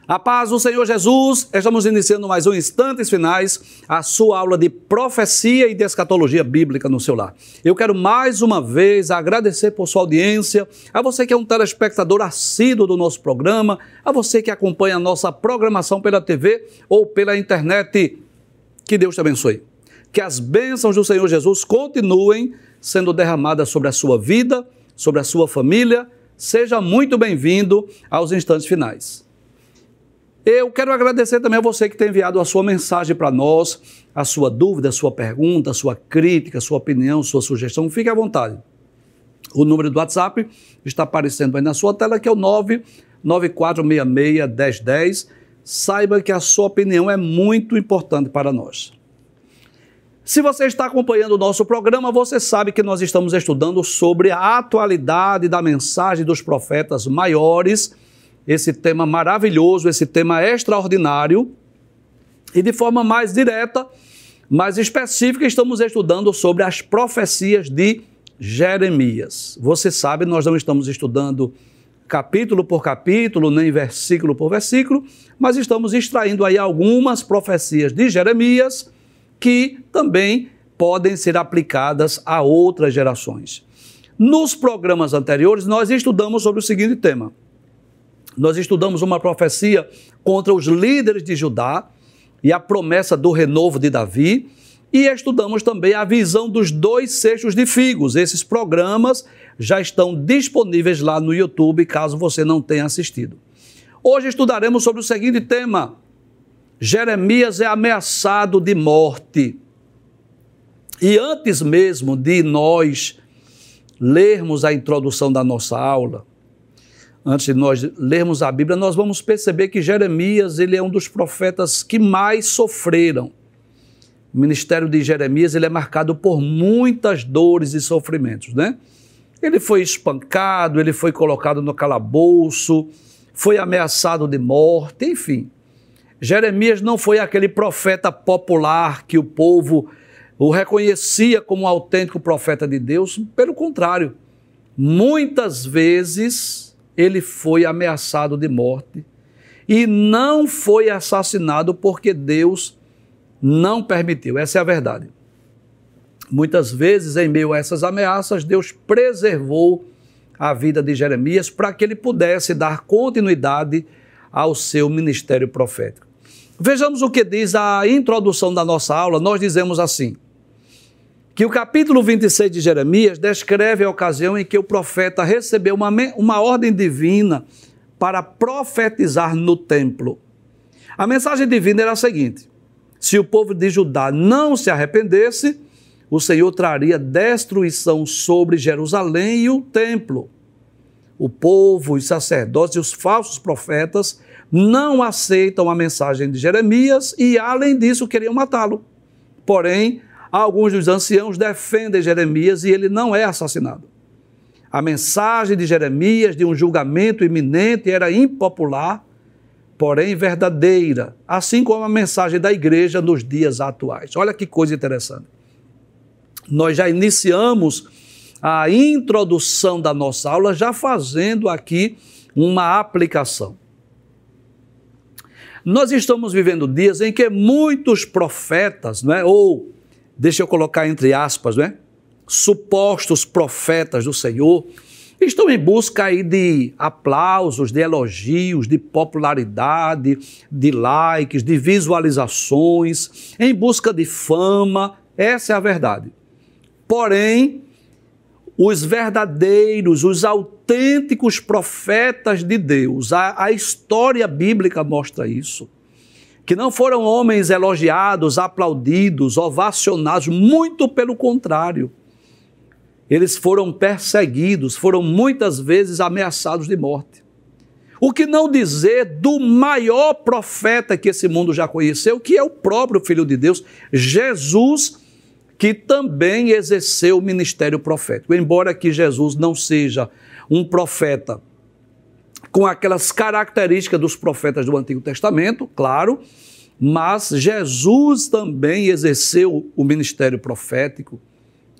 A paz do Senhor Jesus, estamos iniciando mais um Instantes Finais, a sua aula de profecia e de escatologia bíblica no seu lar. Eu quero mais uma vez agradecer por sua audiência, a você que é um telespectador assíduo do nosso programa, a você que acompanha a nossa programação pela TV ou pela internet. Que Deus te abençoe. Que as bênçãos do Senhor Jesus continuem sendo derramadas sobre a sua vida, sobre a sua família. Seja muito bem-vindo aos Instantes Finais. Eu quero agradecer também a você que tem enviado a sua mensagem para nós, a sua dúvida, a sua pergunta, a sua crítica, a sua opinião, a sua sugestão. Fique à vontade. O número do WhatsApp está aparecendo aí na sua tela, que é o 994661010. Saiba que a sua opinião é muito importante para nós. Se você está acompanhando o nosso programa, você sabe que nós estamos estudando sobre a atualidade da mensagem dos profetas maiores, esse tema maravilhoso, esse tema extraordinário, e de forma mais direta, mais específica, estamos estudando sobre as profecias de Jeremias. Você sabe, nós não estamos estudando capítulo por capítulo, nem versículo por versículo, mas estamos extraindo aí algumas profecias de Jeremias que também podem ser aplicadas a outras gerações. Nos programas anteriores, nós estudamos sobre o seguinte tema. Nós estudamos uma profecia contra os líderes de Judá e a promessa do renovo de Davi, e estudamos também a visão dos 2 cestos de figos. Esses programas já estão disponíveis lá no YouTube, caso você não tenha assistido. Hoje estudaremos sobre o seguinte tema: Jeremias é ameaçado de morte. E antes mesmo de nós lermos a introdução da nossa aula, antes de nós lermos a Bíblia, nós vamos perceber que Jeremias ele é um dos profetas que mais sofreram. O ministério de Jeremias ele é marcado por muitas dores e sofrimentos, né? Ele foi espancado, ele foi colocado no calabouço, foi ameaçado de morte, enfim. Jeremias não foi aquele profeta popular que o povo o reconhecia como um autêntico profeta de Deus. Pelo contrário, muitas vezes ele foi ameaçado de morte e não foi assassinado porque Deus não permitiu. Essa é a verdade. Muitas vezes, em meio a essas ameaças, Deus preservou a vida de Jeremias para que ele pudesse dar continuidade ao seu ministério profético. Vejamos o que diz a introdução da nossa aula. Nós dizemos assim, que o capítulo 26 de Jeremias descreve a ocasião em que o profeta recebeu uma ordem divina para profetizar no templo. A mensagem divina era a seguinte: se o povo de Judá não se arrependesse, o Senhor traria destruição sobre Jerusalém e o templo. O povo, os sacerdotes e os falsos profetas não aceitam a mensagem de Jeremias e, além disso, queriam matá-lo. Porém, alguns dos anciãos defendem Jeremias e ele não é assassinado. A mensagem de Jeremias de um julgamento iminente era impopular, porém verdadeira, assim como a mensagem da igreja nos dias atuais. Olha que coisa interessante. Nós já iniciamos a introdução da nossa aula já fazendo aqui uma aplicação. Nós estamos vivendo dias em que muitos profetas, não é? Ou, deixa eu colocar entre aspas, não é? Supostos profetas do Senhor, estão em busca aí de aplausos, de elogios, de popularidade, de likes, de visualizações, em busca de fama. Essa é a verdade. Porém, os verdadeiros, os autênticos profetas de Deus, a história bíblica mostra isso, que não foram homens elogiados, aplaudidos, ovacionados, muito pelo contrário. Eles foram perseguidos, foram muitas vezes ameaçados de morte. O que não dizer do maior profeta que esse mundo já conheceu, que é o próprio Filho de Deus, Jesus, que também exerceu o ministério profético. Embora que Jesus não seja um profeta com aquelas características dos profetas do Antigo Testamento, claro, mas Jesus também exerceu o ministério profético.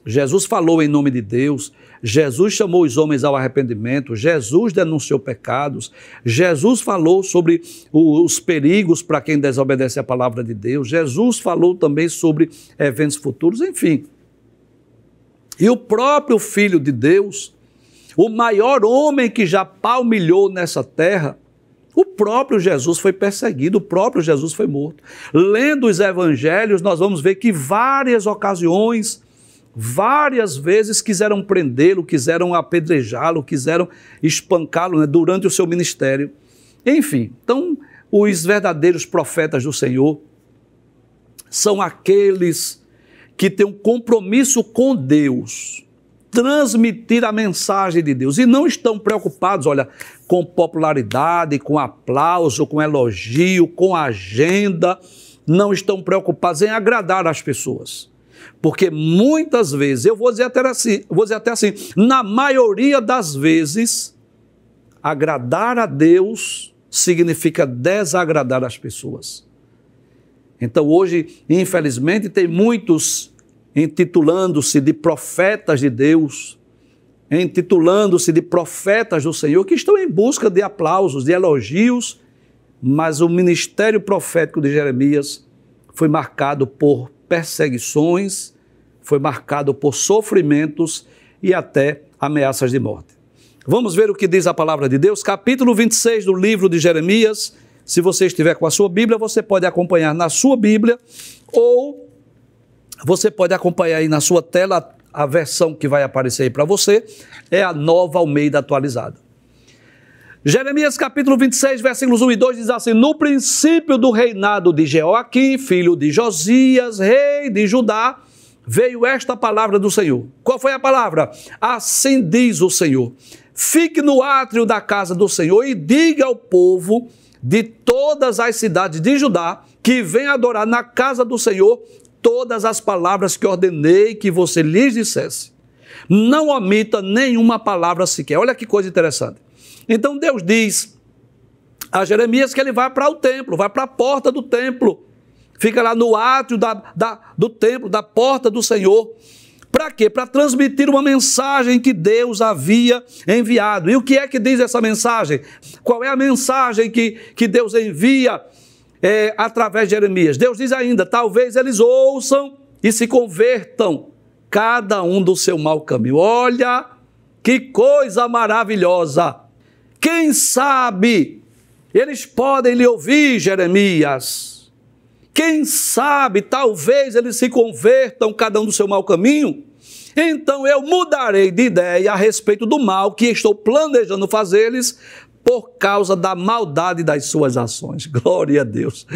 Jesus falou em nome de Deus, Jesus chamou os homens ao arrependimento, Jesus denunciou pecados, Jesus falou sobre os perigos para quem desobedece à palavra de Deus, Jesus falou também sobre eventos futuros, enfim. E o próprio Filho de Deus, o maior homem que já palmilhou nessa terra, o próprio Jesus foi perseguido, o próprio Jesus foi morto. Lendo os evangelhos, nós vamos ver que várias ocasiões, várias vezes quiseram prendê-lo, quiseram apedrejá-lo, quiseram espancá-lo, né, durante o seu ministério. Enfim, então, os verdadeiros profetas do Senhor são aqueles que têm um compromisso com Deus, transmitir a mensagem de Deus, e não estão preocupados, olha, com popularidade, com aplauso, com elogio, com agenda, não estão preocupados em agradar as pessoas. Porque muitas vezes, eu vou dizer até assim, na maioria das vezes, agradar a Deus significa desagradar as pessoas. Então hoje, infelizmente, tem muitos intitulando-se de profetas de Deus, intitulando-se de profetas do Senhor, que estão em busca de aplausos, de elogios, mas o ministério profético de Jeremias foi marcado por perseguições, foi marcado por sofrimentos e até ameaças de morte. Vamos ver o que diz a palavra de Deus, capítulo 26 do livro de Jeremias. Se você estiver com a sua Bíblia, você pode acompanhar na sua Bíblia, ou você pode acompanhar aí na sua tela, a versão que vai aparecer aí para você, é a Nova Almeida atualizada. Jeremias capítulo 26, versículos 1 e 2 diz assim: no princípio do reinado de Jeoaquim, filho de Josias, rei de Judá, veio esta palavra do Senhor. Qual foi a palavra? Assim diz o Senhor: fique no átrio da casa do Senhor e diga ao povo de todas as cidades de Judá que vem adorar na casa do Senhor todas as palavras que ordenei que você lhes dissesse. Não omita nenhuma palavra sequer. Olha que coisa interessante. Então Deus diz a Jeremias que ele vai para o templo, vai para a porta do templo, fica lá no átrio do templo, da porta do Senhor. Para quê? Para transmitir uma mensagem que Deus havia enviado. E o que é que diz essa mensagem? Qual é a mensagem que Deus envia através de Jeremias? Deus diz ainda: talvez eles ouçam e se convertam, cada um do seu mau caminho. Olha que coisa maravilhosa! Quem sabe eles podem lhe ouvir, Jeremias. Quem sabe, talvez eles se convertam, cada um do seu mau caminho. Então eu mudarei de ideia a respeito do mal que estou planejando fazer-lhes por causa da maldade das suas ações. Glória a Deus.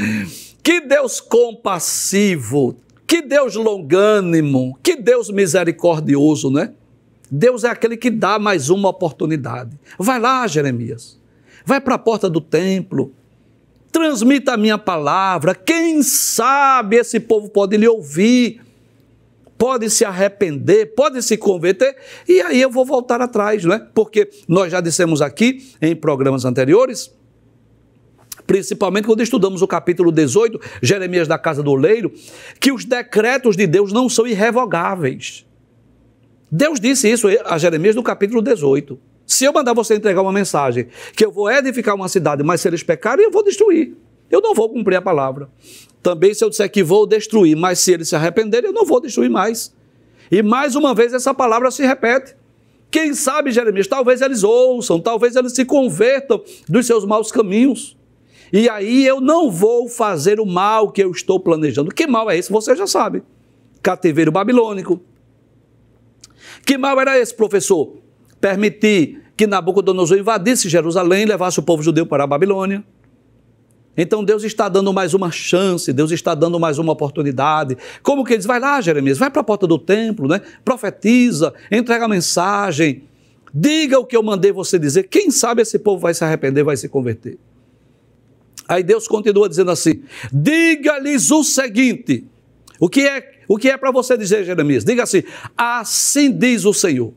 Que Deus compassivo, que Deus longânimo, que Deus misericordioso, né? Deus é aquele que dá mais uma oportunidade. Vai lá, Jeremias. Vai para a porta do templo. Transmita a minha palavra. Quem sabe esse povo pode lhe ouvir, pode se arrepender, pode se converter, e aí eu vou voltar atrás, não é? Porque nós já dissemos aqui em programas anteriores, principalmente quando estudamos o capítulo 18, Jeremias da casa do oleiro, que os decretos de Deus não são irrevogáveis. Deus disse isso a Jeremias no capítulo 18. Se eu mandar você entregar uma mensagem que eu vou edificar uma cidade, mas se eles pecarem, eu vou destruir. Eu não vou cumprir a palavra. Também se eu disser que vou destruir, mas se eles se arrependerem, eu não vou destruir mais. E mais uma vez essa palavra se repete. Quem sabe, Jeremias, talvez eles ouçam, talvez eles se convertam dos seus maus caminhos. E aí eu não vou fazer o mal que eu estou planejando. Que mal é esse? Você já sabe. Cativeiro babilônico. Que mal era esse, professor? Permitir que Nabucodonosor invadisse Jerusalém e levasse o povo judeu para a Babilônia. Então Deus está dando mais uma chance, Deus está dando mais uma oportunidade. Como que ele diz? Vai lá, Jeremias, vai para a porta do templo, né? Profetiza, entrega a mensagem, diga o que eu mandei você dizer. Quem sabe esse povo vai se arrepender, vai se converter. Aí Deus continua dizendo assim: diga-lhes o seguinte. O que é para você dizer, Jeremias? Diga assim: assim diz o Senhor.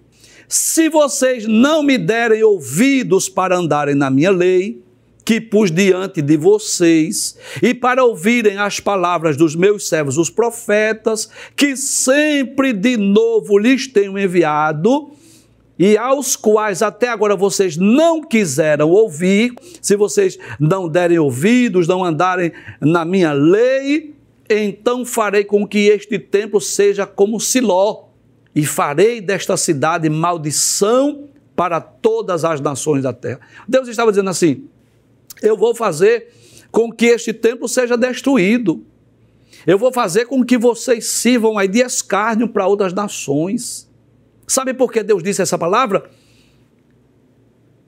Se vocês não me derem ouvidos para andarem na minha lei, que pus diante de vocês, e para ouvirem as palavras dos meus servos, os profetas, que sempre de novo lhes tenho enviado, e aos quais até agora vocês não quiseram ouvir. Se vocês não derem ouvidos, não andarem na minha lei, então farei com que este templo seja como Siló, e farei desta cidade maldição para todas as nações da terra. Deus estava dizendo assim: eu vou fazer com que este templo seja destruído. Eu vou fazer com que vocês sirvam aí de escárnio para outras nações. Sabe por que Deus disse essa palavra?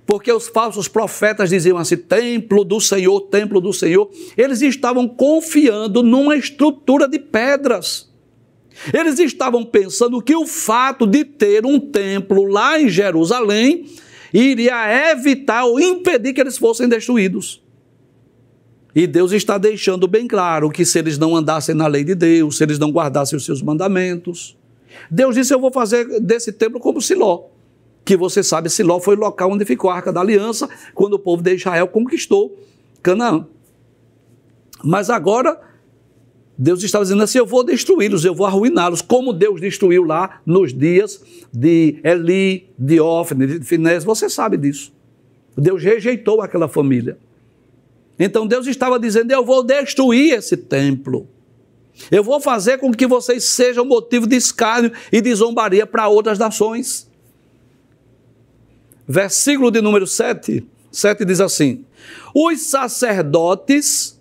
Porque os falsos profetas diziam assim: templo do Senhor, templo do Senhor. Eles estavam confiando numa estrutura de pedras. Eles estavam pensando que o fato de ter um templo lá em Jerusalém iria evitar ou impedir que eles fossem destruídos. E Deus está deixando bem claro que se eles não andassem na lei de Deus, se eles não guardassem os seus mandamentos, Deus disse: eu vou fazer desse templo como Siló, que você sabe, Siló foi o local onde ficou a Arca da Aliança, quando o povo de Israel conquistou Canaã. Mas agora, Deus estava dizendo assim: eu vou destruí-los, eu vou arruiná-los, como Deus destruiu lá nos dias de Eli, de Ofne, de Finés, você sabe disso. Deus rejeitou aquela família. Então Deus estava dizendo: eu vou destruir esse templo. Eu vou fazer com que vocês sejam motivo de escárnio e de zombaria para outras nações. Versículo de número 7 diz assim: os sacerdotes,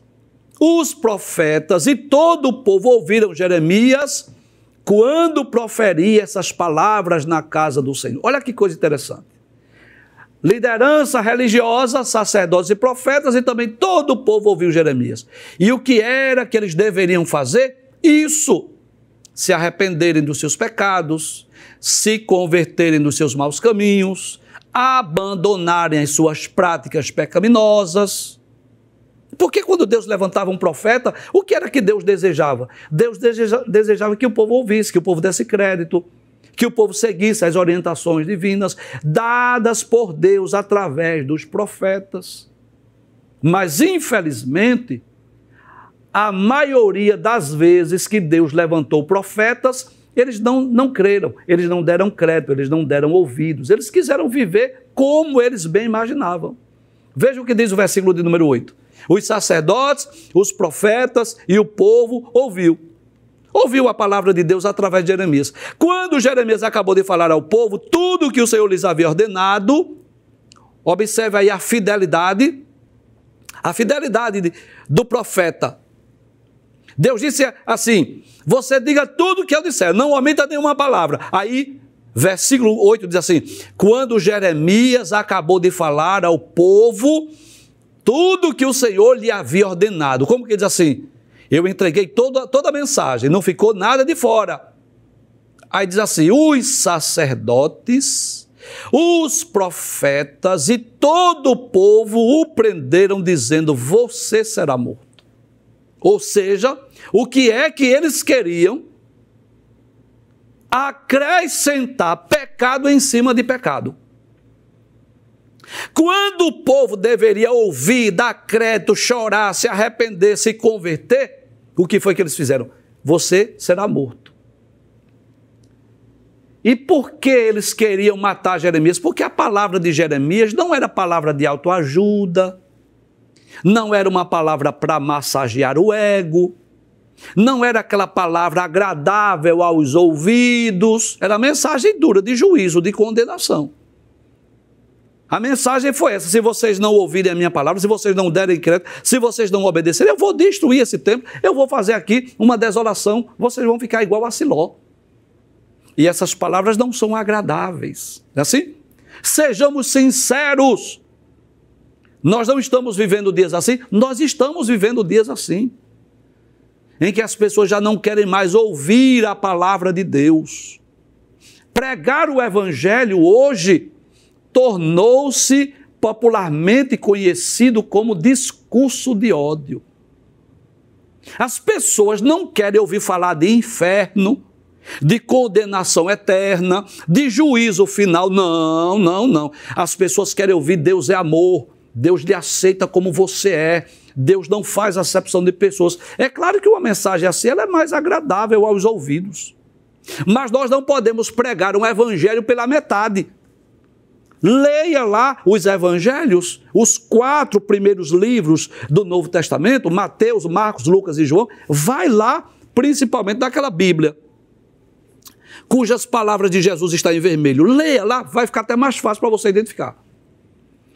os profetas e todo o povo ouviram Jeremias quando proferia essas palavras na casa do Senhor. Olha que coisa interessante. Liderança religiosa, sacerdotes e profetas, e também todo o povo ouviu Jeremias. E o que era que eles deveriam fazer? Isso: se arrependerem dos seus pecados, se converterem dos seus maus caminhos, abandonarem as suas práticas pecaminosas. Porque quando Deus levantava um profeta, o que era que Deus desejava? Deus desejava que o povo ouvisse, que o povo desse crédito, que o povo seguisse as orientações divinas dadas por Deus através dos profetas. Mas, infelizmente, a maioria das vezes que Deus levantou profetas, eles não creram, eles não deram crédito, eles não deram ouvidos, eles quiseram viver como eles bem imaginavam. Veja o que diz o versículo de número 8. Os sacerdotes, os profetas e o povo ouviu a palavra de Deus através de Jeremias. Quando Jeremias acabou de falar ao povo tudo o que o Senhor lhes havia ordenado, observe aí a fidelidade do profeta. Deus disse assim: você diga tudo o que eu disser, não omita nenhuma palavra. Aí, versículo 8 diz assim: quando Jeremias acabou de falar ao povo tudo o que o Senhor lhe havia ordenado. Como que diz assim? Eu entreguei toda a mensagem, não ficou nada de fora. Aí diz assim: os sacerdotes, os profetas e todo o povo o prenderam, dizendo: você será morto. Ou seja, o que é que eles queriam? Acrescentar pecado em cima de pecado. Quando o povo deveria ouvir, dar crédito, chorar, se arrepender, se converter, o que foi que eles fizeram? Você será morto. E por que eles queriam matar Jeremias? Porque a palavra de Jeremias não era palavra de autoajuda, não era uma palavra para massagear o ego, não era aquela palavra agradável aos ouvidos, era mensagem dura de juízo, de condenação. A mensagem foi essa: se vocês não ouvirem a minha palavra, se vocês não derem crédito, se vocês não obedecerem, eu vou destruir esse templo, eu vou fazer aqui uma desolação, vocês vão ficar igual a Siló. E essas palavras não são agradáveis, não é assim? Sejamos sinceros, nós não estamos vivendo dias assim, nós estamos vivendo dias assim, em que as pessoas já não querem mais ouvir a palavra de Deus. Pregar o evangelho hoje tornou-se popularmente conhecido como discurso de ódio. As pessoas não querem ouvir falar de inferno, de condenação eterna, de juízo final. Não. As pessoas querem ouvir: Deus é amor, Deus lhe aceita como você é. Deus não faz acepção de pessoas. É claro que uma mensagem assim ela é mais agradável aos ouvidos. Mas nós não podemos pregar um evangelho pela metade. Leia lá os evangelhos, os 4 primeiros livros do Novo Testamento, Mateus, Marcos, Lucas e João. Vai lá, principalmente naquela Bíblia, cujas palavras de Jesus estão em vermelho. Leia lá, vai ficar até mais fácil para você identificar.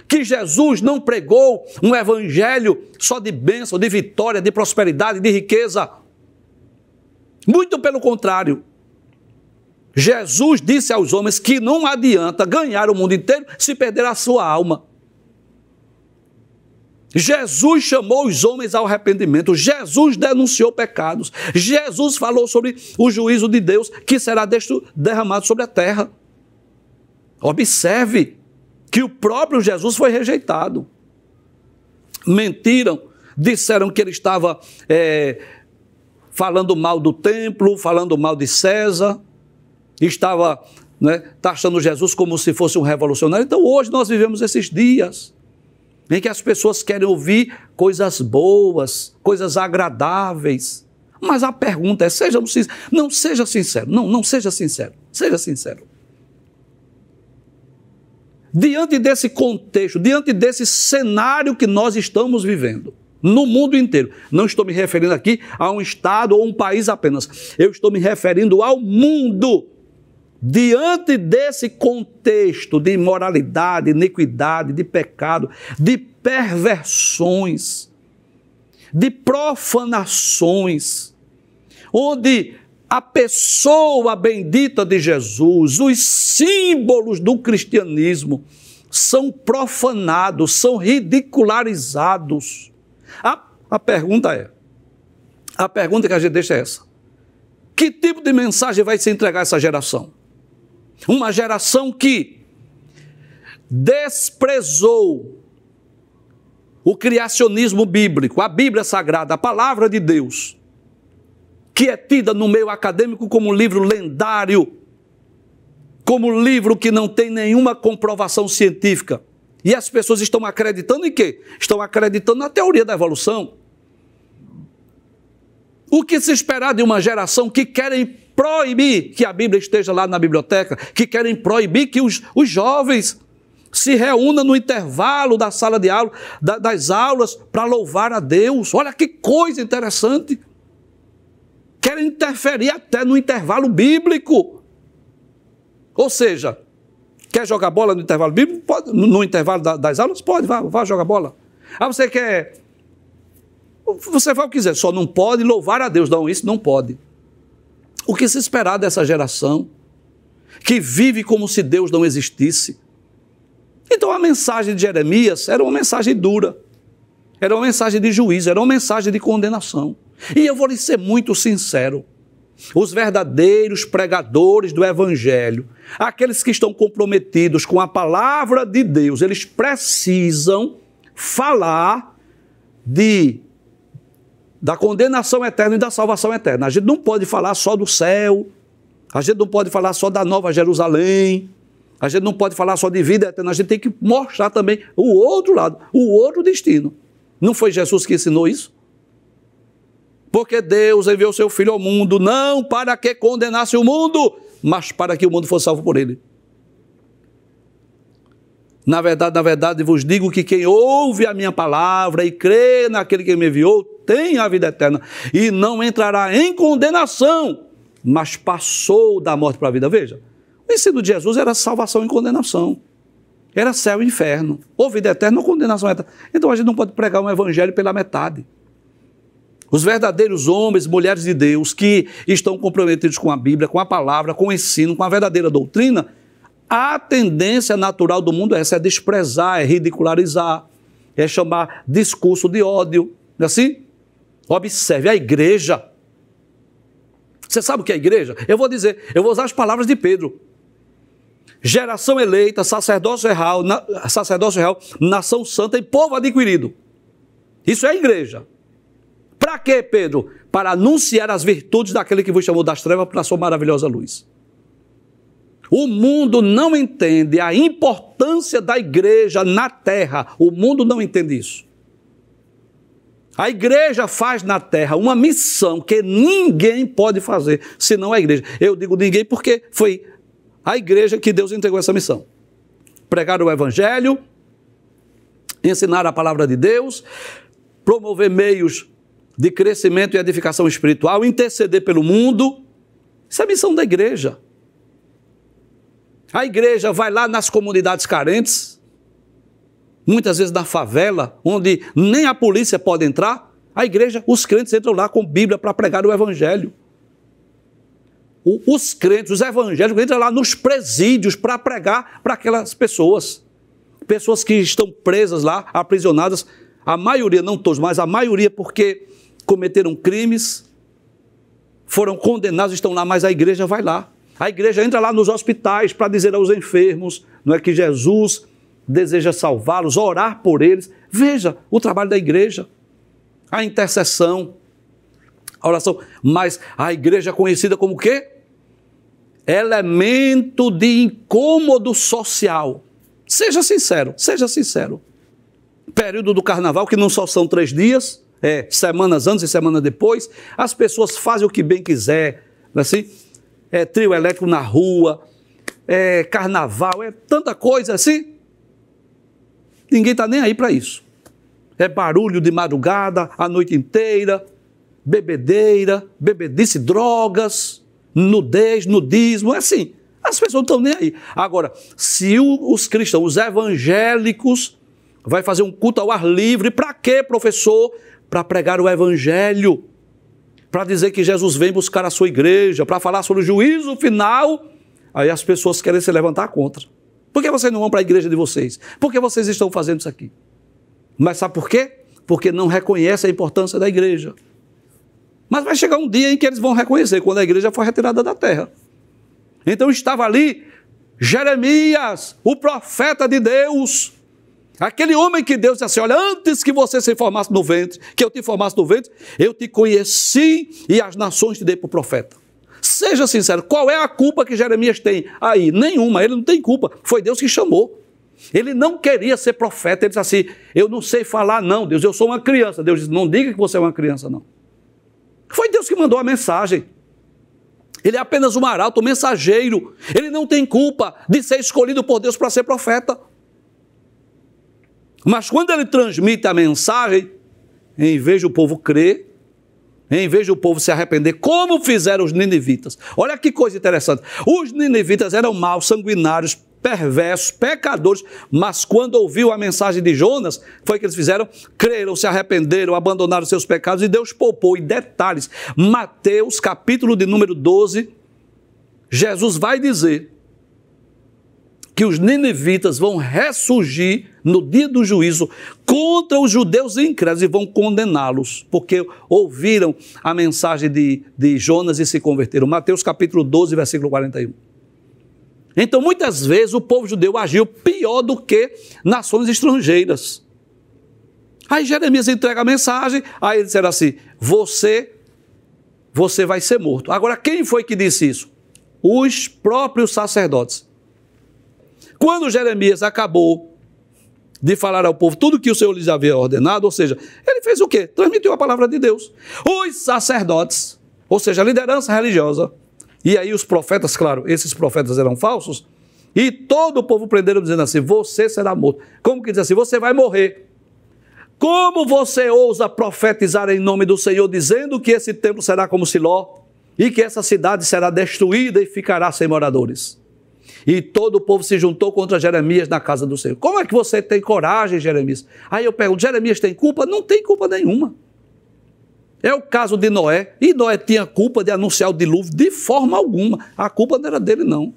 Que Jesus não pregou um evangelho só de bênção, de vitória, de prosperidade, de riqueza. Muito pelo contrário. Jesus disse aos homens que não adianta ganhar o mundo inteiro se perder a sua alma. Jesus chamou os homens ao arrependimento. Jesus denunciou pecados. Jesus falou sobre o juízo de Deus que será derramado sobre a terra. Observe que o próprio Jesus foi rejeitado. Mentiram, disseram que ele estava falando mal do templo, falando mal de César, estava taxando Jesus como se fosse um revolucionário. Então hoje nós vivemos esses dias em que as pessoas querem ouvir coisas boas, coisas agradáveis. Mas a pergunta é, não seja sincero, não seja sincero, seja sincero. Diante desse contexto, diante desse cenário que nós estamos vivendo, no mundo inteiro, não estou me referindo aqui a um estado ou um país apenas, eu estou me referindo ao mundo. Diante desse contexto de imoralidade, iniquidade, de pecado, de perversões, de profanações, onde a pessoa bendita de Jesus, os símbolos do cristianismo são profanados, são ridicularizados. A pergunta que a gente deixa é essa: que tipo de mensagem vai se entregar a essa geração? Uma geração que desprezou o criacionismo bíblico, a Bíblia Sagrada, a palavra de Deus, que é tida no meio acadêmico como livro lendário, como livro que não tem nenhuma comprovação científica. E as pessoas estão acreditando em quê? Estão acreditando na teoria da evolução. O que se esperar de uma geração que querem proibir que a Bíblia esteja lá na biblioteca, que querem proibir que os jovens se reúnam no intervalo da sala de aula, das aulas, para louvar a Deus? Olha que coisa interessante. Querem interferir até no intervalo bíblico. Ou seja, quer jogar bola no intervalo bíblico? Pode, no intervalo das aulas? Pode, vá jogar bola. Você quer... Você vai o que quiser, só não pode louvar a Deus. Não, isso não pode. O que se esperar dessa geração que vive como se Deus não existisse? Então a mensagem de Jeremias era uma mensagem dura, era uma mensagem de juízo, era uma mensagem de condenação. E eu vou lhe ser muito sincero, os verdadeiros pregadores do Evangelho, aqueles que estão comprometidos com a palavra de Deus, eles precisam falar da condenação eterna e da salvação eterna. A gente não pode falar só do céu, a gente não pode falar só da Nova Jerusalém, a gente não pode falar só de vida eterna, a gente tem que mostrar também o outro lado, o outro destino. Não foi Jesus que ensinou isso? Porque Deus enviou seu Filho ao mundo, não para que condenasse o mundo, mas para que o mundo fosse salvo por ele. Na verdade, vos digo que quem ouve a minha palavra e crê naquele que me enviou, tem a vida eterna e não entrará em condenação, mas passou da morte para a vida. Veja, o ensino de Jesus era salvação e condenação. Era céu e inferno. Ou vida eterna ou condenação eterna. Então a gente não pode pregar um evangelho pela metade. Os verdadeiros homens, mulheres de Deus que estão comprometidos com a Bíblia, com a palavra, com o ensino, com a verdadeira doutrina, a tendência natural do mundo é essa, é desprezar, é ridicularizar, é chamar discurso de ódio. Não é assim? Observe, a igreja. Você sabe o que é a igreja? Eu vou usar as palavras de Pedro. Geração eleita, sacerdócio real, nação santa e povo adquirido. Isso é a igreja. Para quê, Pedro? Para anunciar as virtudes daquele que vos chamou das trevas para a sua maravilhosa luz. O mundo não entende a importância da igreja na terra. O mundo não entende isso. A igreja faz na terra uma missão que ninguém pode fazer, senão a igreja. Eu digo ninguém porque foi a igreja que Deus entregou essa missão. Pregar o evangelho, ensinar a palavra de Deus, promover meios de crescimento e edificação espiritual, interceder pelo mundo. Isso é a missão da igreja. A igreja vai lá nas comunidades carentes, muitas vezes na favela, onde nem a polícia pode entrar. A igreja, os crentes entram lá com Bíblia para pregar o evangelho. Os crentes, os evangélicos entram lá nos presídios para pregar para aquelas pessoas. Pessoas que estão presas lá, aprisionadas, a maioria, não todos, mas a maioria porque cometeram crimes, foram condenados, estão lá, mas a igreja vai lá. A igreja entra lá nos hospitais para dizer aos enfermos, não é, que Jesus deseja salvá-los, orar por eles. Veja o trabalho da igreja, a intercessão, a oração. Mas a igreja é conhecida como o quê? Elemento de incômodo social. Seja sincero, seja sincero. Período do carnaval, que não só são 3 dias, semanas antes e semana depois, as pessoas fazem o que bem quiser, assim, trio elétrico na rua, carnaval, tanta coisa assim. Ninguém está nem aí para isso. É barulho de madrugada, a noite inteira, bebedeira, bebedice, drogas, nudez, nudismo, é assim. As pessoas não estão nem aí. Agora, se os cristãos, os evangélicos, vai fazer um culto ao ar livre, para quê, professor? Para pregar o evangelho, para dizer que Jesus vem buscar a sua igreja, para falar sobre o juízo final. Aí as pessoas querem se levantar contra. Por que vocês não vão para a igreja de vocês? Por que vocês estão fazendo isso aqui? Mas sabe por quê? Porque não reconhecem a importância da igreja. Mas vai chegar um dia em que eles vão reconhecer, quando a igreja for retirada da terra. Então estava ali Jeremias, o profeta de Deus, aquele homem que Deus disse assim: olha, antes que você se formasse no ventre, que eu te formasse no ventre, eu te conheci e as nações te dei para o profeta. Seja sincero, qual é a culpa que Jeremias tem aí? Nenhuma, ele não tem culpa, foi Deus que chamou. Ele não queria ser profeta, ele disse assim: eu não sei falar não, Deus, eu sou uma criança. Deus disse: não diga que você é uma criança não. Foi Deus que mandou a mensagem. Ele é apenas um arauto, um mensageiro. Ele não tem culpa de ser escolhido por Deus para ser profeta. Mas quando ele transmite a mensagem, em vez de o povo crer, em vez de o povo se arrepender, como fizeram os ninivitas. Olha que coisa interessante. Os ninivitas eram maus, sanguinários, perversos, pecadores, mas quando ouviu a mensagem de Jonas, foi que eles fizeram? Creram, se arrependeram, abandonaram seus pecados e Deus poupou. E detalhes, Mateus, capítulo de número 12, Jesus vai dizer que os ninivitas vão ressurgir no dia do juízo contra os judeus incrédulos e vão condená-los, porque ouviram a mensagem de Jonas e se converteram. Mateus capítulo 12, versículo 41. Então, muitas vezes, o povo judeu agiu pior do que nações estrangeiras. Aí Jeremias entrega a mensagem, aí eles disseram assim: você vai ser morto. Agora, quem foi que disse isso? Os próprios sacerdotes. Quando Jeremias acabou de falar ao povo tudo que o Senhor lhes havia ordenado, ou seja, ele fez o quê? Transmitiu a palavra de Deus. Os sacerdotes, ou seja, a liderança religiosa, e aí os profetas, claro, esses profetas eram falsos, e todo o povo prenderam dizendo assim: você será morto. Como que diz assim? Você vai morrer. Como você ousa profetizar em nome do Senhor, dizendo que esse templo será como Siló, e que essa cidade será destruída e ficará sem moradores? E todo o povo se juntou contra Jeremias na casa do Senhor. Como é que você tem coragem, Jeremias? Aí eu pergunto: Jeremias tem culpa? Não tem culpa nenhuma. É o caso de Noé, e Noé tinha culpa de anunciar o dilúvio? De forma alguma, a culpa não era dele não.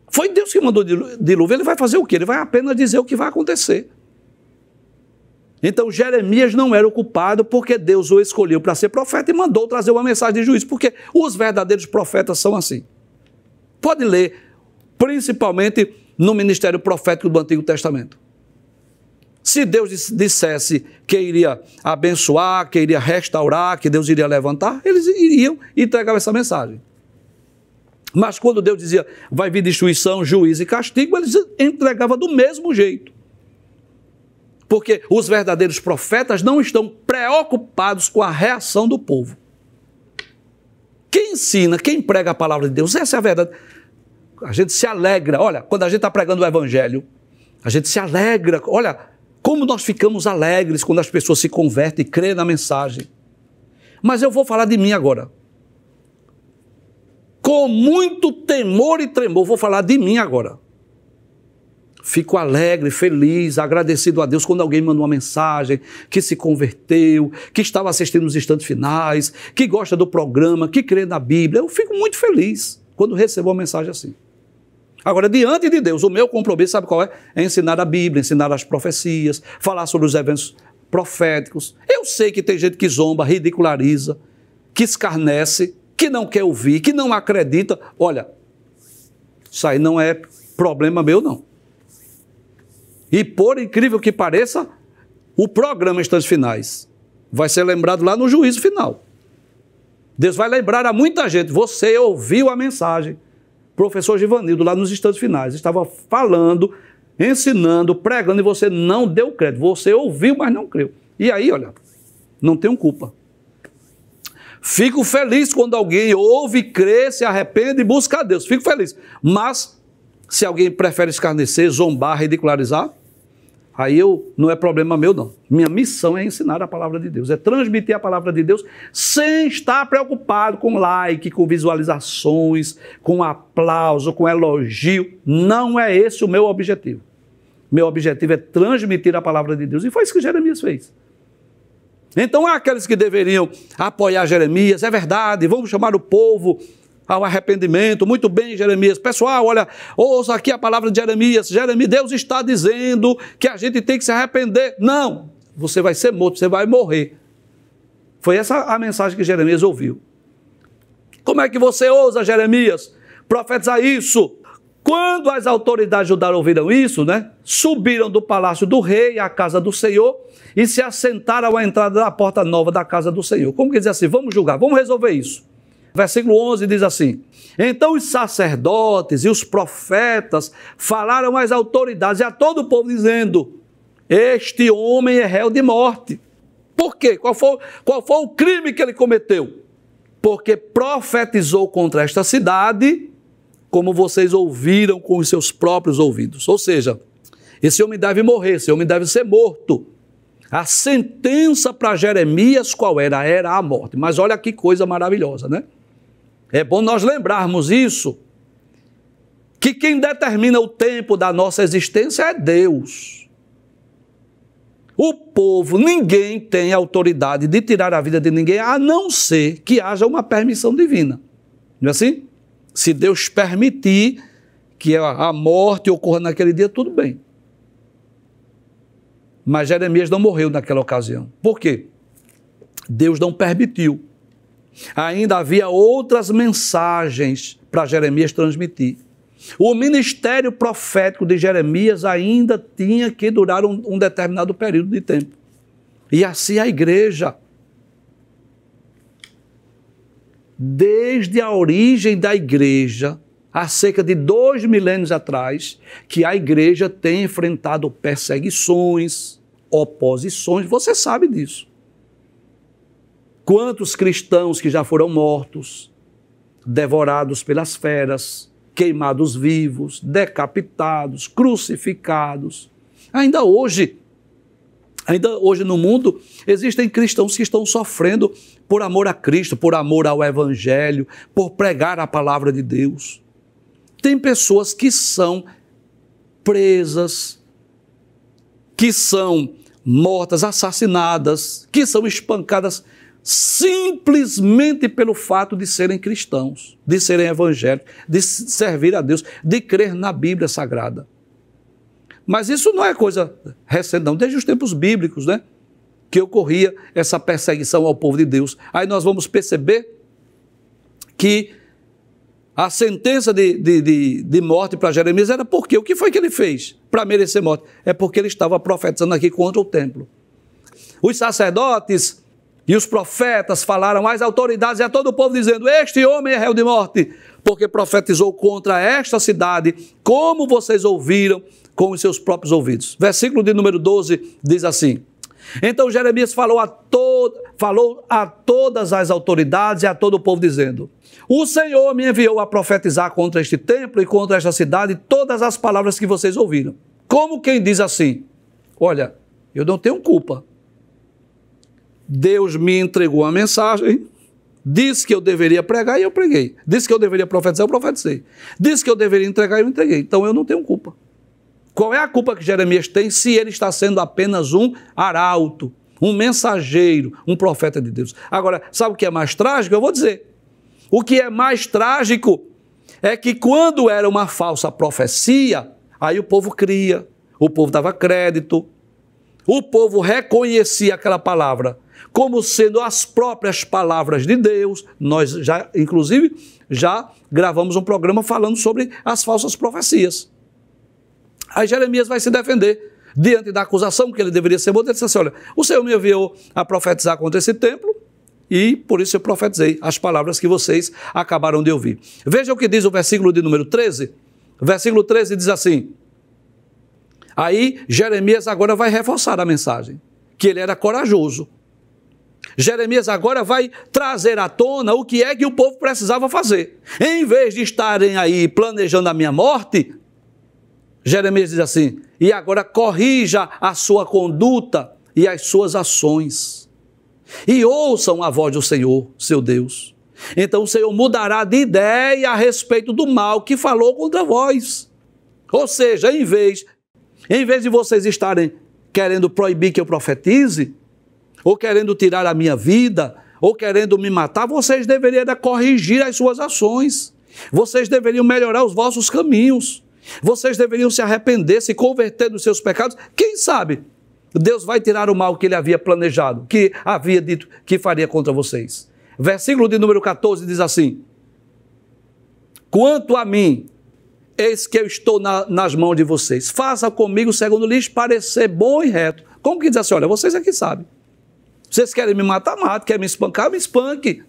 Foi Deus que mandou o dilúvio. Ele vai fazer o quê? Ele vai apenas dizer o que vai acontecer. Então Jeremias não era o culpado, porque Deus o escolheu para ser profeta e mandou trazer uma mensagem de juízo, porque os verdadeiros profetas são assim. Pode ler, principalmente no ministério profético do Antigo Testamento. Se Deus dissesse que iria abençoar, que iria restaurar, que Deus iria levantar, eles iriam entregar essa mensagem. Mas quando Deus dizia, vai vir destruição, juízo e castigo, ele entregava do mesmo jeito. Porque os verdadeiros profetas não estão preocupados com a reação do povo. Quem ensina, quem prega a palavra de Deus, essa é a verdade. A gente se alegra, olha, quando a gente está pregando o evangelho, a gente se alegra, olha, como nós ficamos alegres quando as pessoas se convertem e creem na mensagem. Mas eu vou falar de mim agora. Com muito temor e tremor, vou falar de mim agora. Fico alegre, feliz, agradecido a Deus quando alguém manda uma mensagem, que se converteu, que estava assistindo os instantes finais, que gosta do programa, que crê na Bíblia. Eu fico muito feliz quando recebo uma mensagem assim. Agora, diante de Deus, o meu compromisso, sabe qual é? É ensinar a Bíblia, ensinar as profecias, falar sobre os eventos proféticos. Eu sei que tem gente que zomba, ridiculariza, que escarnece, que não quer ouvir, que não acredita. Olha, isso aí não é problema meu, não. E por incrível que pareça, o programa Instantes Finais vai ser lembrado lá no juízo final. Deus vai lembrar a muita gente, você ouviu a mensagem. Professor Givanildo, lá nos Instantes Finais, estava falando, ensinando, pregando, e você não deu crédito. Você ouviu, mas não creu. E aí, olha, não tenho culpa. Fico feliz quando alguém ouve, crê, se arrepende e busca a Deus. Fico feliz. Mas, se alguém prefere escarnecer, zombar, ridicularizar, aí não é problema meu, não. Minha missão é ensinar a palavra de Deus, é transmitir a palavra de Deus sem estar preocupado com like, com visualizações, com aplauso, com elogio. Não é esse o meu objetivo. Meu objetivo é transmitir a palavra de Deus. E foi isso que Jeremias fez. Então, há aqueles que deveriam apoiar Jeremias, é verdade, vamos chamar o povo ao arrependimento. Muito bem, Jeremias. Pessoal, olha, ouça aqui a palavra de Jeremias. Deus está dizendo que a gente tem que se arrepender. Não, você vai ser morto, você vai morrer. Foi essa a mensagem que Jeremias ouviu. Como é que você ousa, Jeremias, profetizar isso? Quando as autoridades judaicas ouviram isso, né, subiram do palácio do rei à casa do Senhor e se assentaram à entrada da porta nova da casa do Senhor. Como que diz assim? Vamos julgar, vamos resolver isso. Versículo 11 diz assim: então os sacerdotes e os profetas falaram às autoridades e a todo o povo dizendo, este homem é réu de morte. Por quê? Qual foi o crime que ele cometeu? Porque profetizou contra esta cidade, como vocês ouviram com os seus próprios ouvidos. Ou seja, esse homem deve morrer, esse homem deve ser morto. A sentença para Jeremias qual era? Era a morte. Mas olha que coisa maravilhosa, né? É bom nós lembrarmos isso, que quem determina o tempo da nossa existência é Deus. O povo, ninguém tem autoridade de tirar a vida de ninguém, a não ser que haja uma permissão divina. Não é assim? Se Deus permitir que a morte ocorra naquele dia, tudo bem. Mas Jeremias não morreu naquela ocasião. Por quê? Deus não permitiu. Ainda havia outras mensagens para Jeremias transmitir. O ministério profético de Jeremias ainda tinha que durar um determinado período de tempo. E assim a igreja, desde a origem da igreja, há cerca de 2 milênios atrás, que a igreja tem enfrentado perseguições, oposições, você sabe disso. Quantos cristãos que já foram mortos, devorados pelas feras, queimados vivos, decapitados, crucificados. Ainda hoje no mundo, existem cristãos que estão sofrendo por amor a Cristo, por amor ao Evangelho, por pregar a palavra de Deus. Tem pessoas que são presas, que são mortas, assassinadas, que são espancadas simplesmente pelo fato de serem cristãos, de serem evangélicos, de servir a Deus, de crer na Bíblia Sagrada. Mas isso não é coisa recente, não. Desde os tempos bíblicos, né, que ocorria essa perseguição ao povo de Deus. Aí nós vamos perceber que a sentença de morte para Jeremias era por quê? O que foi que ele fez para merecer morte? É porque ele estava profetizando aqui contra o templo. Os sacerdotes e os profetas falaram às autoridades e a todo o povo dizendo, este homem é réu de morte, porque profetizou contra esta cidade, como vocês ouviram com os seus próprios ouvidos. Versículo de número 12 diz assim: então Jeremias falou a todas as autoridades e a todo o povo, dizendo: o Senhor me enviou a profetizar contra este templo e contra esta cidade todas as palavras que vocês ouviram. Como quem diz assim: olha, eu não tenho culpa. Deus me entregou uma mensagem, disse que eu deveria pregar e eu preguei. Disse que eu deveria profetizar, eu profetizei. Disse que eu deveria entregar e eu entreguei. Então eu não tenho culpa. Qual é a culpa que Jeremias tem se ele está sendo apenas um arauto, um mensageiro, um profeta de Deus? Agora, sabe o que é mais trágico? Eu vou dizer. O que é mais trágico é que quando era uma falsa profecia, aí o povo cria, o povo dava crédito, o povo reconhecia aquela palavra como sendo as próprias palavras de Deus. Nós já, inclusive, já gravamos um programa falando sobre as falsas profecias. Aí Jeremias vai se defender diante da acusação que ele deveria ser morto. Ele disse assim: olha, o Senhor me enviou a profetizar contra esse templo e por isso eu profetizei as palavras que vocês acabaram de ouvir. Veja o que diz o versículo de número 13. O versículo 13 diz assim: aí Jeremias agora vai reforçar a mensagem, que ele era corajoso. Jeremias agora vai trazer à tona o que é que o povo precisava fazer. Em vez de estarem aí planejando a minha morte, Jeremias diz assim: e agora corrija a sua conduta e as suas ações, e ouçam a voz do Senhor, seu Deus. Então o Senhor mudará de ideia a respeito do mal que falou contra vós. Ou seja, em vez de vocês estarem querendo proibir que eu profetize, ou querendo tirar a minha vida, ou querendo me matar, vocês deveriam corrigir as suas ações. Vocês deveriam melhorar os vossos caminhos. Vocês deveriam se arrepender, se converter dos seus pecados. Quem sabe Deus vai tirar o mal que ele havia planejado, que havia dito que faria contra vocês. Versículo de número 14 diz assim: quanto a mim, eis que eu estou nas mãos de vocês. Faça comigo segundo lhes parecer bom e reto. Como que diz assim? Olha, vocês aqui sabem. Vocês querem me matar, mate. Quer me espancar, me espanque.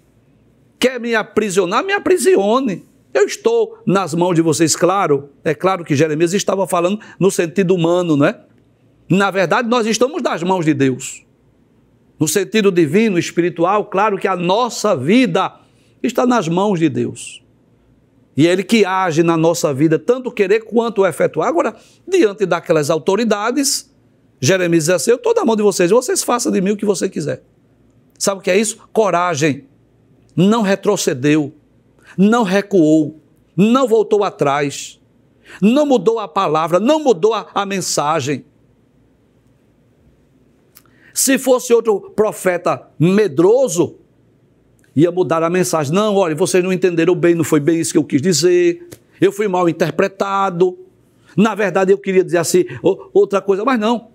Quer me aprisionar, me aprisione. Eu estou nas mãos de vocês, claro. É claro que Jeremias estava falando no sentido humano, não é? Na verdade, nós estamos nas mãos de Deus. No sentido divino, espiritual, claro que a nossa vida está nas mãos de Deus. E é Ele que age na nossa vida, tanto querer quanto efetuar. Agora, diante daquelas autoridades, Jeremias diz assim: eu estou na mão de vocês, vocês façam de mim o que você quiser. Sabe o que é isso? Coragem. Não retrocedeu. Não recuou, não voltou atrás, não mudou a palavra, não mudou a mensagem. Se fosse outro profeta medroso, ia mudar a mensagem. Não, olha, vocês não entenderam bem, não foi bem isso que eu quis dizer, eu fui mal interpretado, na verdade eu queria dizer assim, outra coisa, mas não.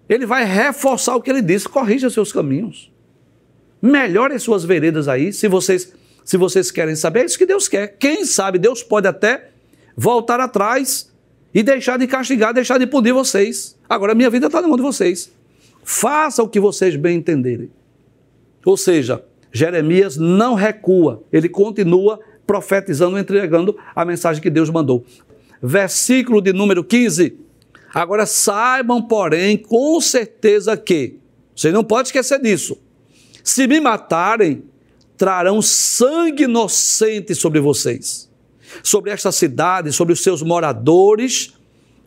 Ele vai reforçar o que ele disse: corrija seus caminhos, melhore as suas veredas aí. Se vocês querem saber, é isso que Deus quer. Quem sabe Deus pode até voltar atrás e deixar de castigar, deixar de punir vocês. Agora a minha vida está na mão de vocês. Faça o que vocês bem entenderem. Ou seja, Jeremias não recua, ele continua profetizando, entregando a mensagem que Deus mandou. Versículo de número 15. Agora saibam, porém, com certeza que, vocês não podem esquecer disso, se me matarem, trarão sangue inocente sobre vocês, sobre esta cidade, sobre os seus moradores,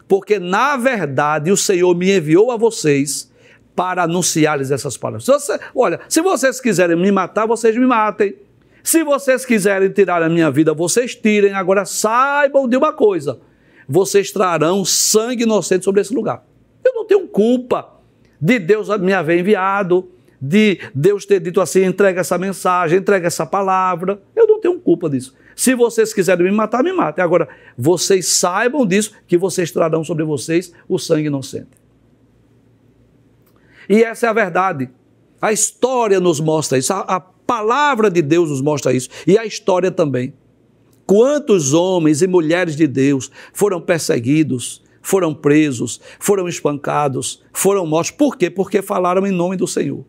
porque na verdade o Senhor me enviou a vocês para anunciar-lhes essas palavras. Olha, se vocês quiserem me matar, vocês me matem. Se vocês quiserem tirar a minha vida, vocês tirem. Agora saibam de uma coisa: vocês trarão sangue inocente sobre esse lugar. Eu não tenho culpa de Deus me haver enviado, de Deus ter dito assim: entrega essa mensagem, entrega essa palavra. Eu não tenho culpa disso. Se vocês quiserem me matar, me matem. Agora, vocês saibam disso, que vocês trarão sobre vocês o sangue inocente. E essa é a verdade. A história nos mostra isso, a palavra de Deus nos mostra isso, e a história também. Quantos homens e mulheres de Deus foram perseguidos, foram presos, foram espancados, foram mortos. Por quê? Porque falaram em nome do Senhor.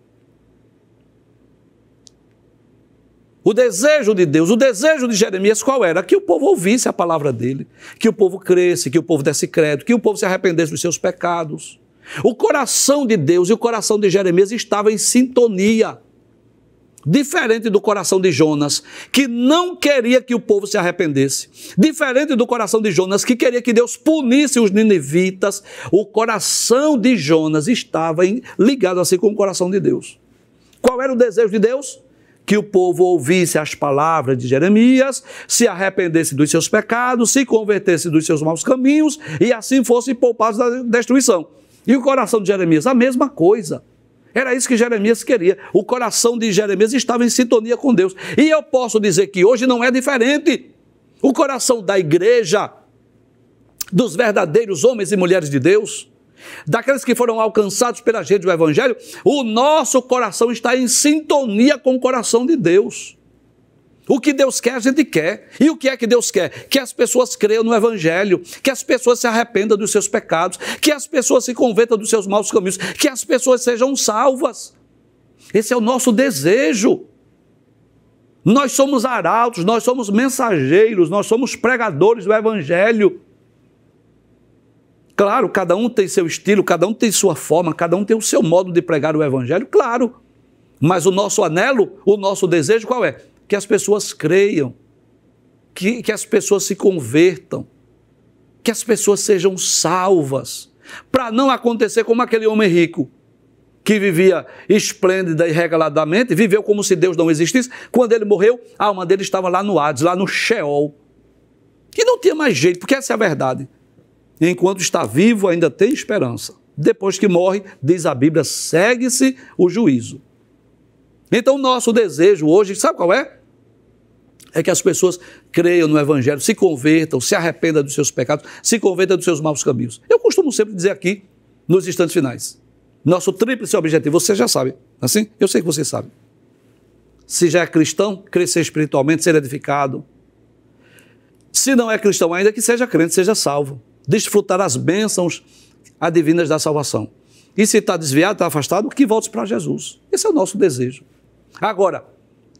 O desejo de Deus, o desejo de Jeremias qual era? Que o povo ouvisse a palavra dele, que o povo cresce, que o povo desse crédito, que o povo se arrependesse dos seus pecados. O coração de Deus e o coração de Jeremias estavam em sintonia. Diferente do coração de Jonas, que não queria que o povo se arrependesse. Diferente do coração de Jonas, que queria que Deus punisse os ninivitas. O coração de Jonas estava ligado assim com o coração de Deus. Qual era o desejo de Deus? Que o povo ouvisse as palavras de Jeremias, se arrependesse dos seus pecados, se convertesse dos seus maus caminhos e assim fosse poupado da destruição. E o coração de Jeremias, a mesma coisa. Era isso que Jeremias queria. O coração de Jeremias estava em sintonia com Deus. E eu posso dizer que hoje não é diferente. O coração da igreja, dos verdadeiros homens e mulheres de Deus, daqueles que foram alcançados pela gente do Evangelho, o nosso coração está em sintonia com o coração de Deus. O que Deus quer, a gente quer. E o que é que Deus quer? Que as pessoas creiam no Evangelho, que as pessoas se arrependam dos seus pecados, que as pessoas se convertam dos seus maus caminhos, que as pessoas sejam salvas. Esse é o nosso desejo. Nós somos arautos, nós somos mensageiros, nós somos pregadores do Evangelho. Claro, cada um tem seu estilo, cada um tem sua forma, cada um tem o seu modo de pregar o Evangelho, claro. Mas o nosso anelo, o nosso desejo qual é? Que as pessoas creiam, que as pessoas se convertam, que as pessoas sejam salvas, para não acontecer como aquele homem rico, que vivia esplêndida e regaladamente, viveu como se Deus não existisse. Quando ele morreu, a alma dele estava lá no Hades, lá no Sheol, que não tinha mais jeito, porque essa é a verdade. Enquanto está vivo, ainda tem esperança. Depois que morre, diz a Bíblia, segue-se o juízo. Então, o nosso desejo hoje, sabe qual é? É que as pessoas creiam no Evangelho, se convertam, se arrependam dos seus pecados, se convertam dos seus maus caminhos. Eu costumo sempre dizer aqui, nos instantes finais, nosso tríplice objetivo, você já sabe, assim? Eu sei que você sabe. Se já é cristão, crescer espiritualmente, ser edificado. Se não é cristão ainda, que seja crente, seja salvo. Desfrutar as bênçãos adivinas da salvação. E se está desviado, está afastado, que volte para Jesus. Esse é o nosso desejo. Agora,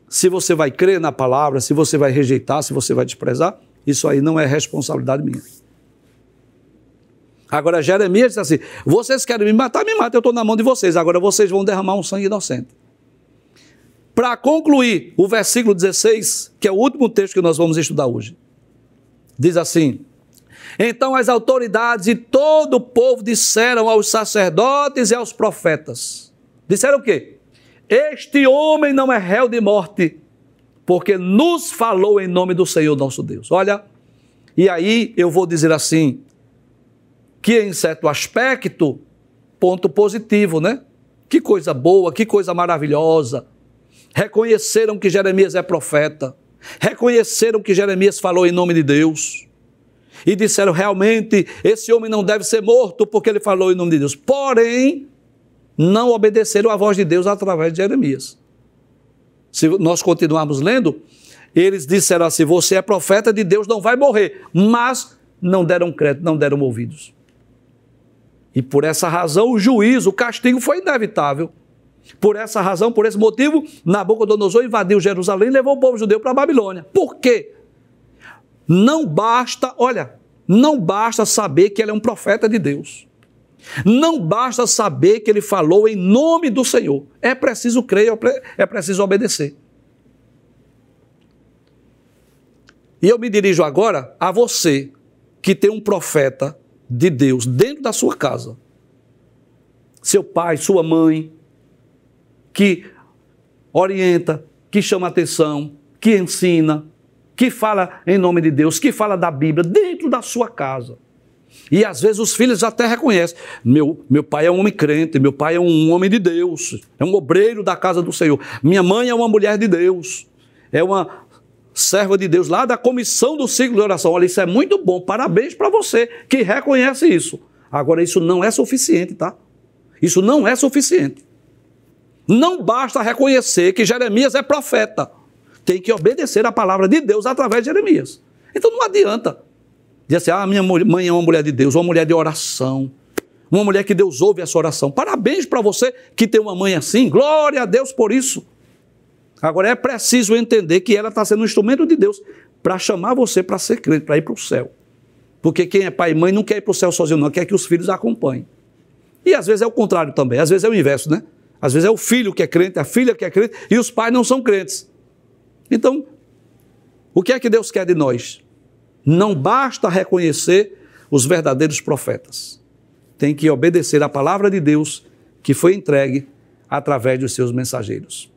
se você vai crer na palavra, se você vai rejeitar, se você vai desprezar, isso aí não é responsabilidade minha. Agora, Jeremias diz assim, vocês querem me matar, eu estou na mão de vocês. Agora vocês vão derramar um sangue inocente. Para concluir, o versículo 16, que é o último texto que nós vamos estudar hoje, diz assim, então as autoridades e todo o povo disseram aos sacerdotes e aos profetas. Disseram o quê? Este homem não é réu de morte, porque nos falou em nome do Senhor nosso Deus. Olha, e aí eu vou dizer assim, que em certo aspecto, ponto positivo, né? Que coisa boa, que coisa maravilhosa. Reconheceram que Jeremias é profeta. Reconheceram que Jeremias falou em nome de Deus. E disseram, realmente, esse homem não deve ser morto porque ele falou em nome de Deus. Porém, não obedeceram à voz de Deus através de Jeremias. Se nós continuarmos lendo, eles disseram assim, você é profeta de Deus, não vai morrer. Mas não deram crédito, não deram ouvidos. E por essa razão, o juízo, o castigo foi inevitável. Por essa razão, por esse motivo, Nabucodonosor invadiu Jerusalém e levou o povo judeu para a Babilônia. Por quê? Não basta, olha, não basta saber que ele é um profeta de Deus. Não basta saber que ele falou em nome do Senhor. É preciso crer, é preciso obedecer. E eu me dirijo agora a você que tem um profeta de Deus dentro da sua casa. Seu pai, sua mãe, que orienta, que chama atenção, que ensina, que fala em nome de Deus, que fala da Bíblia dentro da sua casa. E às vezes os filhos até reconhecem, meu pai é um homem crente, meu pai é um homem de Deus, é um obreiro da casa do Senhor, minha mãe é uma mulher de Deus, é uma serva de Deus lá da comissão do ciclo de oração. Olha, isso é muito bom, parabéns para você que reconhece isso. Agora, isso não é suficiente, tá? Isso não é suficiente. Não basta reconhecer que Jeremias é profeta. Tem que obedecer a palavra de Deus através de Jeremias. Então não adianta dizer assim, minha mãe é uma mulher de Deus, uma mulher de oração, uma mulher que Deus ouve essa oração. Parabéns para você que tem uma mãe assim, glória a Deus por isso. Agora, é preciso entender que ela está sendo um instrumento de Deus para chamar você para ser crente, para ir para o céu. Porque quem é pai e mãe não quer ir para o céu sozinho, não, quer que os filhos acompanhem. E às vezes é o contrário também, às vezes é o inverso, né? Às vezes é o filho que é crente, a filha que é crente, e os pais não são crentes. Então, o que é que Deus quer de nós? Não basta reconhecer os verdadeiros profetas. Tem que obedecer à palavra de Deus que foi entregue através dos seus mensageiros.